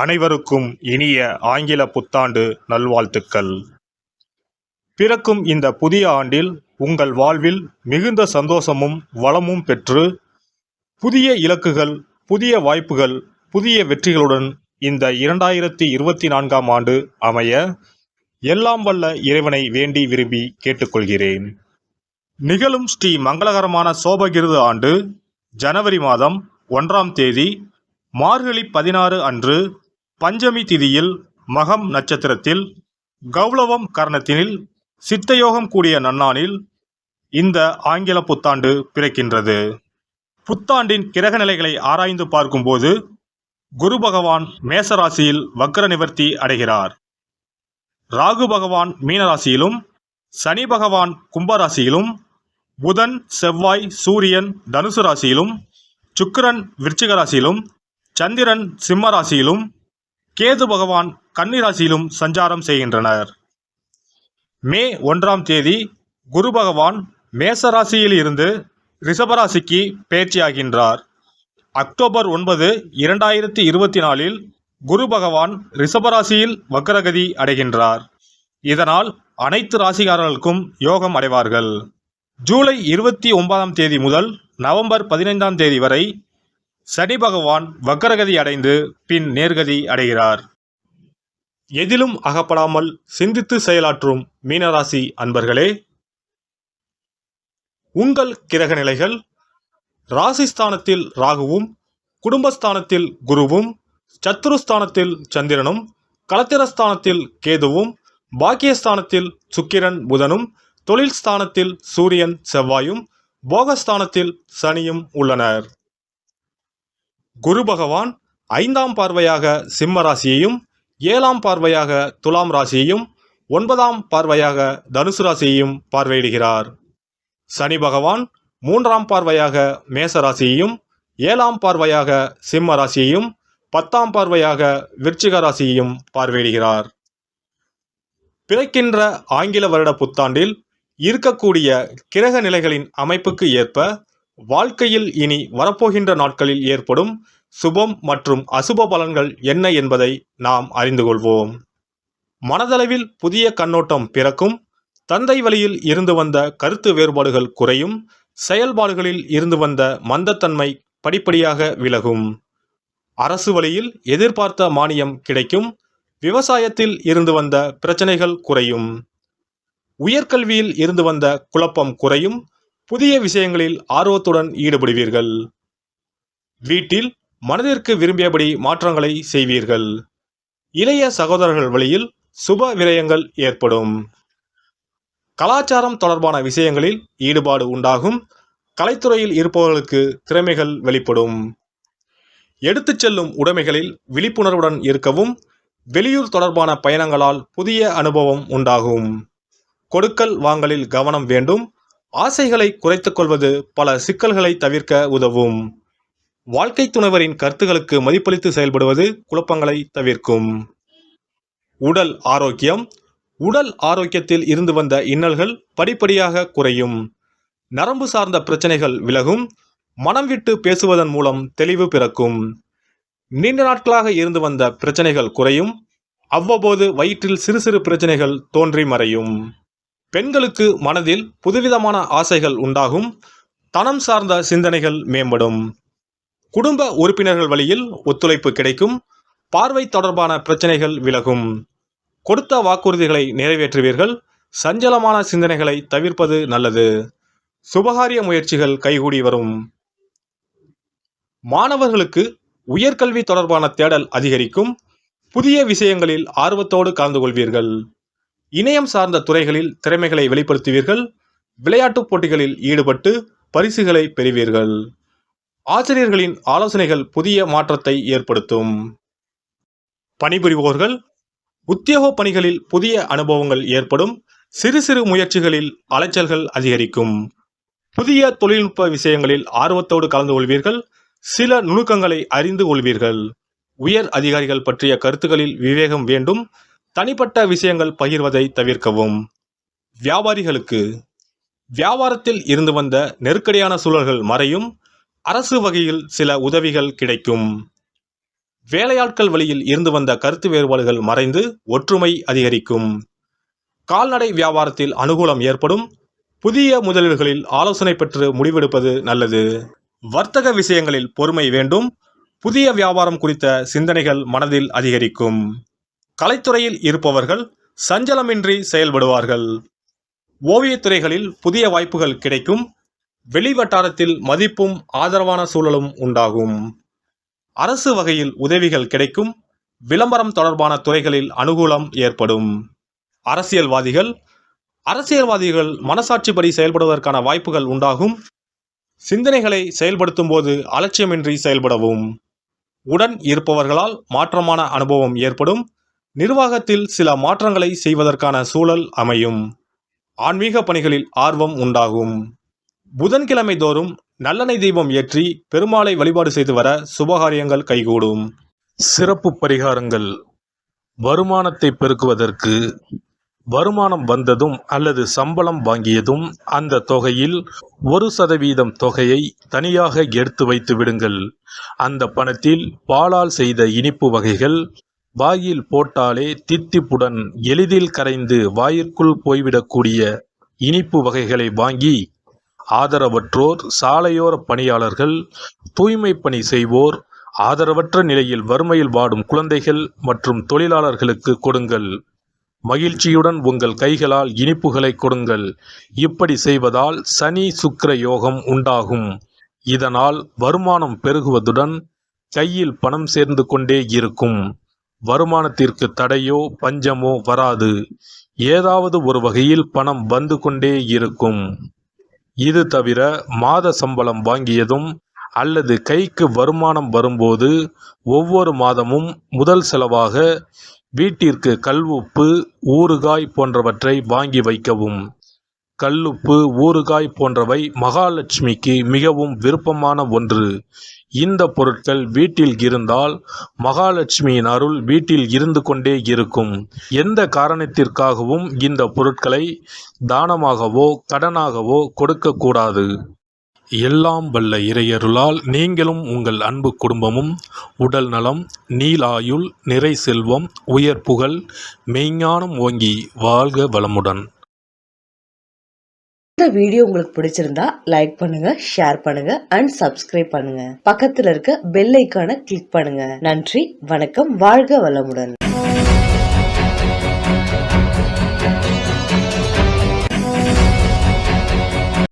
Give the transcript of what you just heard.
அனைவருக்கும் இனிய ஆங்கில புத்தாண்டு நல்வாழ்த்துக்கள். பிறக்கும் இந்த புதிய ஆண்டில் உங்கள் வாழ்வில் மிகுந்த சந்தோஷமும் வளமும் பெற்று புதிய இலக்குகள், புதிய வாய்ப்புகள், புதிய வெற்றிகளுடன் இந்த 2024ஆம் ஆண்டு அமைய எல்லாம் வல்ல இறைவனை வேண்டி விரும்பி கேட்டுக்கொள்கிறேன். நிகழும் ஸ்ரீ மங்களகரமான சோபகிருது ஆண்டு ஜனவரி மாதம் 1ஆம் தேதி மார்கழி 16 அன்று பஞ்சமி திதியில் மகம் நட்சத்திரத்தில் கௌளவம் கரணத்தினில் சித்தயோகம் கூடிய நன்னாளில் இந்த ஆங்கில புத்தாண்டு பிறக்கின்றது. புத்தாண்டின் கிரக நிலைகளை ஆராய்ந்து பார்க்கும்போது குரு பகவான் மேசராசியில் வக்ர நிவர்த்தி அடைகிறார். ராகு பகவான் மீனராசியிலும், சனி பகவான் கும்பராசியிலும், புதன் செவ்வாய் சூரியன் தனுசு ராசியிலும், சுக்கிரன் விருச்சிக ராசியிலும், சந்திரன் சிம்ம ராசியிலும், கேது பகவான் கன்னி ராசியிலும் சஞ்சாரம் செய்கின்றனர். மே 1ஆம் தேதி குரு பகவான் மேசராசியில் இருந்து ரிஷபராசிக்கு பெயர்ச்சியாகின்றார். அக்டோபர் 9, 2024இல் குரு பகவான் ரிஷபராசியில் வக்ரகதி அடைகின்றார். இதனால் அனைத்து ராசிக்காரர்களுக்கும் யோகம் அடைவார்கள். ஜூலை 29ஆம் தேதி முதல் நவம்பர் 15ஆம் தேதி வரை சனி பகவான் வக்ரகதி அடைந்து பின் நேர்கதி அடைகிறார். எதிலும் அகப்படாமல் சிந்தித்து செயலாற்றும் மீனராசி அன்பர்களே, உங்கள் கிரக நிலைகள் ராசிஸ்தானத்தில் ராகுவும், குடும்பஸ்தானத்தில் குருவும், சத்துருஸ்தானத்தில் சந்திரனும், களத்திரஸ்தானத்தில் கேதுவும், பாக்கியஸ்தானத்தில் சுக்கிரன் புதனும், தொழில் ஸ்தானத்தில் சூரியன் செவ்வாயும், போகஸ்தானத்தில் சனியும் உள்ளனர். குரு பகவான் 5ஆம் பார்வையாக சிம்ம ராசியையும், 7ஆம் பார்வையாக துலாம் ராசியையும், 9ஆம் பார்வையாக தனுசு ராசியையும் பார்வையிடுகிறார். சனி பகவான் 3ஆம் பார்வையாக மேச ராசியையும், 7ஆம் பார்வையாக சிம்ம ராசியையும், 10ஆம் பார்வையாக விருச்சிக ராசியையும் பார்வையிடுகிறார். பிறக்கின்ற ஆங்கில வருட புத்தாண்டில் இருக்கக்கூடிய கிரக நிலைகளின் அமைப்புக்கு ஏற்ப வாழ்க்கையில் இனி வரப்போகின்ற நாட்களில் ஏற்படும் சுபம் மற்றும் அசுப பலன்கள் என்ன என்பதை நாம் அறிந்து கொள்வோம். மனதளவில் புதிய கண்ணோட்டம் பிறக்கும். தந்தை வழியில் இருந்து வந்த கருத்து வேறுபாடுகள் குறையும். செயல்பாடுகளில் இருந்து வந்த மந்தத்தன்மை படிப்படியாக விலகும். அரசு வழியில் எதிர்பார்த்த மானியம் கிடைக்கும். விவசாயத்தில் இருந்து வந்த பிரச்சனைகள் குறையும். உயர்கல்வியில் இருந்து வந்த குழப்பம் குறையும். புதிய விஷயங்களில் ஆர்வத்துடன் ஈடுபடுவீர்கள். வீட்டில் மனதிற்கு விரும்பியபடி மாற்றங்களை செய்வீர்கள். இளைய சகோதரர்கள் வழியில் சுப விரயங்கள் ஏற்படும். கலாச்சாரம் தொடர்பான விஷயங்களில் ஈடுபாடு உண்டாகும். கலைத்துறையில் இருப்பவர்களுக்கு திறமைகள் வெளிப்படும். எடுத்துச் செல்லும் உடைமைகளில் விழிப்புணர்வுடன் இருக்கவும். வெளியூர் தொடர்பான பயணங்களால் புதிய அனுபவம் உண்டாகும். கொடுக்கல் வாங்கலில் கவனம் வேண்டும். ஆசைகளை குறைத்துக் கொள்வது பல சிக்கல்களை தவிர்க்க உதவும். வாழ்க்கை துணைவரின் கருத்துகளுக்கு மதிப்பளித்து செயல்படுவது குழப்பங்களை தவிர்க்கும். உடல் ஆரோக்கியம். உடல் ஆரோக்கியத்தில் இருந்து வந்த இன்னல்கள் படிப்படியாக குறையும். நரம்பு சார்ந்த பிரச்சனைகள் விலகும். மனம் விட்டு பேசுவதன் மூலம் தெளிவு பிறக்கும். நீண்ட நாட்களாக இருந்து வந்த பிரச்சனைகள் குறையும். அவ்வப்போது வயிற்றில் சிறு சிறு பிரச்சனைகள் தோன்றி மறையும். பெண்களுக்கு மனதில் புதுவிதமான ஆசைகள் உண்டாகும். தனம் சார்ந்த சிந்தனைகள் மேம்படும். குடும்ப உறுப்பினர்கள் வழியில் ஒத்துழைப்பு கிடைக்கும். பார்வை தொடர்பான பிரச்சனைகள் விலகும். கொடுத்த வாக்குறுதிகளை நிறைவேற்றுவீர்கள். சஞ்சலமான சிந்தனைகளை தவிர்ப்பது நல்லது. சுபகாரிய முயற்சிகள் கைகூடி வரும். மாணவர்களுக்கு உயர்கல்வி தொடர்பான தேடல் அதிகரிக்கும். புதிய விஷயங்களில் ஆர்வத்தோடு கலந்து கொள்வீர்கள். இணையம் சார்ந்த துறைகளில் திறமைகளை வெளிப்படுத்துவீர்கள். விளையாட்டுப் போட்டிகளில் ஈடுபட்டு பரிசுகளை பெறுவீர்கள். ஆசிரியர்களின் ஆலோசனைகள் புதிய மாற்றத்தை ஏற்படுத்தும். பணிபுரிவோர்கள் உத்தியோக பணிகளில் புதிய அனுபவங்கள் ஏற்படும். சிறு சிறு முயற்சிகளில் அலைச்சல்கள் அதிகரிக்கும். புதிய தொழில்நுட்ப விஷயங்களில் ஆர்வத்தோடு கலந்து கொள்வீர்கள். சில நுணுக்கங்களை அறிந்து கொள்வீர்கள். உயர் அதிகாரிகள் பற்றிய கருத்துக்களில் விவேகம் வேண்டும். தனிப்பட்ட விஷயங்கள் பகிர்வதை தவிர்க்கவும். வியாபாரிகளுக்கு வியாபாரத்தில் இருந்து வந்த நெருக்கடியான சூழல்கள் மறையும். அரசு வகையில் சில உதவிகள் கிடைக்கும். வேலையாட்கள் வழியில் இருந்து வந்த கருத்து வேறுபாடுகள் மறைந்து ஒற்றுமை அதிகரிக்கும். கால்நடை வியாபாரத்தில் அனுகூலம் ஏற்படும். புதிய முதலீடுகளில் ஆலோசனை பெற்று முடிவெடுப்பது நல்லது. வர்த்தக விஷயங்களில் பொறுமை வேண்டும். புதிய வியாபாரம் குறித்த சிந்தனைகள் மனதில் அதிகரிக்கும். கலைத்துறையில் இருப்பவர்கள் சஞ்சலமின்றி செயல்படுவார்கள். ஓவியத்துறைகளில் புதிய வாய்ப்புகள் கிடைக்கும். வெளிவட்டாரத்தில் மதிப்பும் ஆதரவான சூழலும் உண்டாகும். அரசு வகையில் உதவிகள் கிடைக்கும். விளம்பரம் தொடர்பான துறைகளில் அனுகூலம் ஏற்படும். அரசியல்வாதிகள் மனசாட்சிப்படி செயல்படுவதற்கான வாய்ப்புகள் உண்டாகும். சிந்தனைகளை செயல்படுத்தும் போது அலட்சியமின்றி செயல்படவும். உடன் இருப்பவர்களால் மாற்றமான அனுபவம் ஏற்படும். நிர்வாகத்தில் சில மாற்றங்களை செய்வதற்கான சூழல் அமையும். ஆன்மீக பணிகளில் ஆர்வம் உண்டாகும். புதன்கிழமை தோறும் நல்லெண்ணெய் தீபம் ஏற்றி பெருமாளை வழிபாடு செய்து வர சுபகாரியங்கள் கைகூடும். சிறப்பு பரிகாரங்கள். வருமானத்தை பெருக்குவதற்கு வருமானம் வந்ததும் அல்லது சம்பளம் வாங்கியதும் அந்த தொகையில் 1% தொகையை தனியாக எடுத்து வைத்து விடுங்கள். அந்த பணத்தில் பாலால் செய்த இனிப்பு வகைகள், வாயில் போட்டாலே தித்திப்புடன் எளிதில் கரைந்து வாயிற்குள் போய்விடக்கூடிய இனிப்பு வகைகளை வாங்கி ஆதரவற்றோர், சாலையோர பணியாளர்கள், தூய்மை பணி செய்வோர், ஆதரவற்ற நிலையில் வறுமையில் வாடும் குழந்தைகள் மற்றும் தொழிலாளர்களுக்கு கொடுங்கள். மகிழ்ச்சியுடன் உங்கள் கைகளால் இனிப்புகளை கொடுங்கள். இப்படி செய்வதால் சனி சுக்கிர யோகம் உண்டாகும். இதனால் வருமானம் பெருகுவதுடன் கையில் பணம் சேர்ந்து கொண்டே இருக்கும். வருமானத்திற்கு தடையோ பஞ்சமோ வராது. ஏதாவது ஒரு வகையில் பணம் வந்து கொண்டே இருக்கும். இது தவிர மாத சம்பளம் வாங்கியதும் அல்லது கைக்கு வருமானம் வரும்போது ஒவ்வொரு மாதமும் முதல் செலவாக வீட்டிற்கு கல்லுப்பு, ஊறுகாய் போன்றவற்றை வாங்கி வைக்கவும். கல்லுப்பு, ஊறுகாய் போன்றவை மகாலட்சுமிக்கு மிகவும் விருப்பமான ஒன்று. இந்த பொருட்கள் வீட்டில் இருந்தால் மகாலட்சுமியின் அருள் வீட்டில் இருந்து கொண்டே இருக்கும். எந்த காரணத்திற்காகவும் இந்த பொருட்களை தானமாகவோ கடனாகவோ கொடுக்கக்கூடாது. எல்லாம் வல்ல இறையருளால் நீங்களும் உங்கள் அன்பு குடும்பமும் உடல் நலம், நீலாயுள், நிறை செல்வம், உயர் புகழ், மெய்ஞானம் ஓங்கி வாழ்க வளமுடன். இந்த வீடியோ உங்களுக்கு பிடிச்சிருந்தா லைக் பண்ணுங்க, ஷேர் பண்ணுங்க அண்ட் சப்ஸ்கிரைப் பண்ணுங்க. பக்கத்துல இருக்க பெல் ஐகானை கிளிக் பண்ணுங்க. நன்றி, வணக்கம், வாழ்க வளமுடன்.